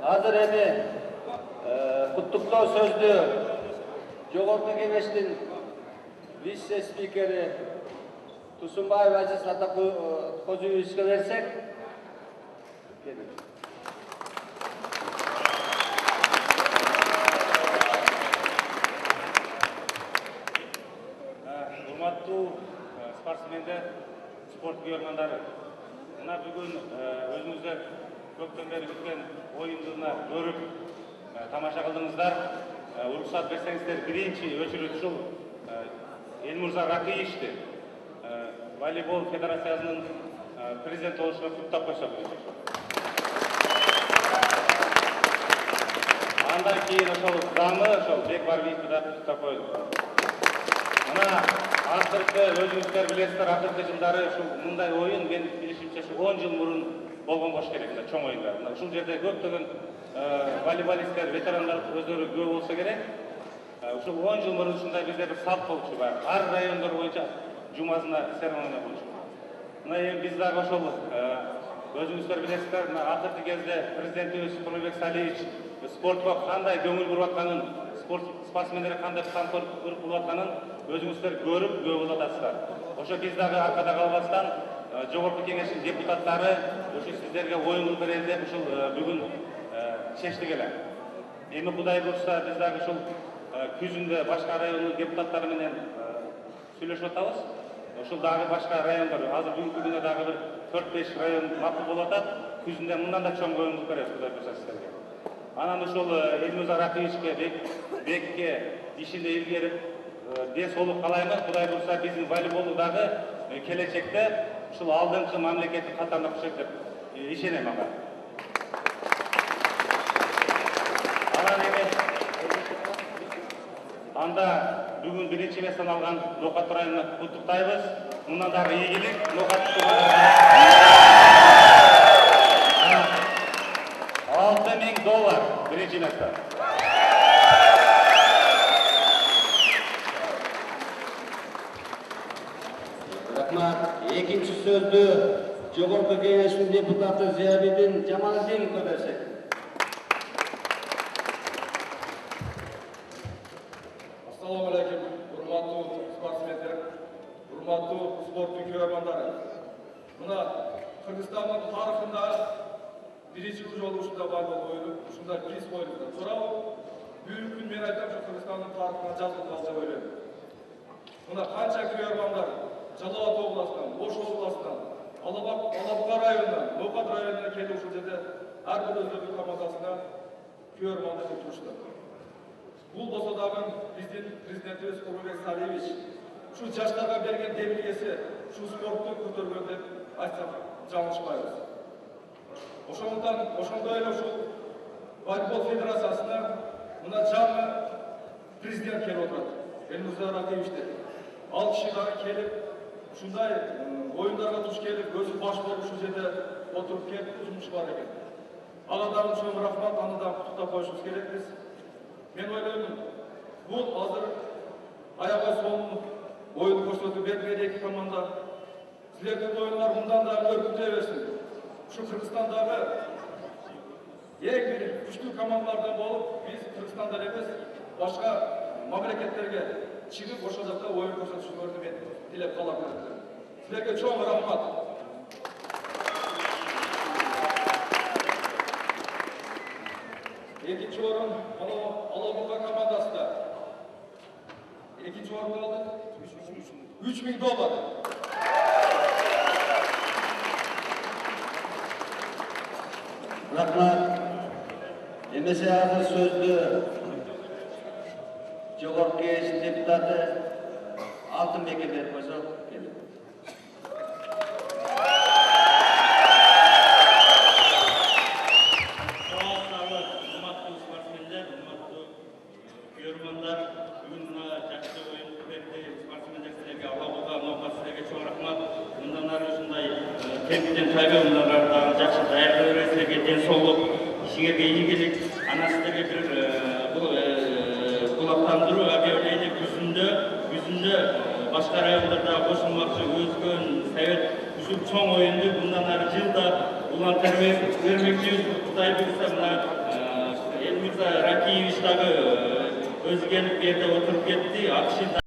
Hazır эми куттуктоо сөздү Жогорку Кеңештин вице-спикери Тусунбаев Азиз Атакожоевичке берсек. Урматтуу спортсмендер, спорт күйөрмандары. Мына бүгүн өзүңүздөр көптөн бери күткөн оюнду көрүп тамаша кылдыңыздар. Уруксат берсеңиздер, биринчи өчүрүп ушул Элмурза Ракыевичти волейбол федерациясынын президенти болушуна куттап койсок. Андан кийин ошол дамы ошол Бекбарбиевди да куттап коелу. Мына акыркы өзүңүздөр билесиздер, акыркы жылдары ушул мындай оюн мен билишимче 10 жыл мурун болгон болуш керек, мына чоң оюндар. Ушул жерде көптөгөн волейболисттер, ветерандар өздөрү күбө болсо керек. Ушул 10 жыл мурун ушундай бизде бир салт болчу бар. Ар райондор боюнча жумасына церемония болчу. Мына эми биз дагы ошол өзүңүздөр билесиздер, мына акыркы кезде президентибиз Курманбек Салиевич спортко кандай көңүл буруп атканын, спортсмендерге кандай камкорлук кылып атканын өзүңүздөр көрүп күбө болуп атасыздар. Ошо биз дагы аркада калбастан Жогорку Кеңештин депутаттары ошо сиздерге оюн кылып берели деп ушул бүгүн чечтик эле. Эми Кудай буйрса биз дагы ушул күзүндө башка райондун депутаттары менен сүйлөшүп атабыз. Ошол дагы башка райондор, азыр бүгүнкү күндө дагы бир 4-5 район макул болуп атат. Күзүндө мындан да чоң оюн кылып беребиз, Кудай буйрса сиздерге. Анан ушул Элмурза Ракыевичке, Бекке ишинде илгерип ден соолук каалаймын. Кудай буйрса биздин волейболду дагы келечекте ушул алдыңкы мамлекеттик катарына кошот деп ишенем ага. Анан эми анда бүгүн биринчи месттен алган Ноокат районуна куттуктайбыз. Мындан дагы ийгилик, Ноокат 6.000 доллар биринчи месте. Рахмат. Экинчи сөздү Жогорку Кеңештин депутаты Зиябидин Жамалдиновго берсек. Ассаламу алейкум, урматтуу спортсмендер, урматтуу спорттун күйөрмандары. Мына Кыргызстандын тарыхында биринчи жолу ушундай волейбол оюнуп, ушундай приз коюлду. Туурабы? Бүгүнкү күн мен айтам, ушу Кыргызстандын тарыхына жазылды деп ойлойм. Мына канча күйөрмандар Жалал Ат областынан, Ош областынан, Алабуга районунан, Ноокат районуна келип ушул жерде ар бир өздөрүнүн командасына күйөрманды кылып турушту. Бул болсо дагы биздин президентибиз Курманбек Салиевич ушул жаштарга берген демилгеси ушул спортту көтөргөн деп айтсак жаңылышпайбыз. Ошондой эле ушул волейбол федерациясына мына жаңы президент келип отурат, Элмурза Ракыевичтер. Ал киши дагы келип ушундай оюндарга туш келип, өзү баш болуп ушул жерде отуруп келип жумушу бар экен. Ага дагы чоң рахмат, аны дагы куттуктап коюшубуз керекпиз. Мен ойлойм, бул азыр аябай сонун оюн көрсөтүп берген эки команда. Силердин оюндар мындан да өркүндөй берсин. Ушу Кыргызстандагы эң бир күчтүү командалардан болуп, биз Кыргызстандан эмес, башка мамлекеттерге чыгып ошол жакта оюн көрсөтүшүңөрдү мен тилеп калам. Силерге чоң рахмат. Экинчи орун Алабуга командасында. Экинчи орунду алды. 3.000 доллар. Рахмат. Эмесе азыр сөздү Жогорку Кеңештин депутаты Алтынбекке берип койсок. Кемпиден тайбегундарга жакшы даярдап бересилерге ден соолук, ишиңерге ийгилик, анан силерге бир кулактандыруу объявление күзүндө башка райондордо кошулмакчы өзгөн совет ушул чоң оюнду мындан ары жылда улантып бермекчибиз. Кудай буюрса мына Элмирза Ракиевич дагы өзү келип бу жерде отуруп кетти.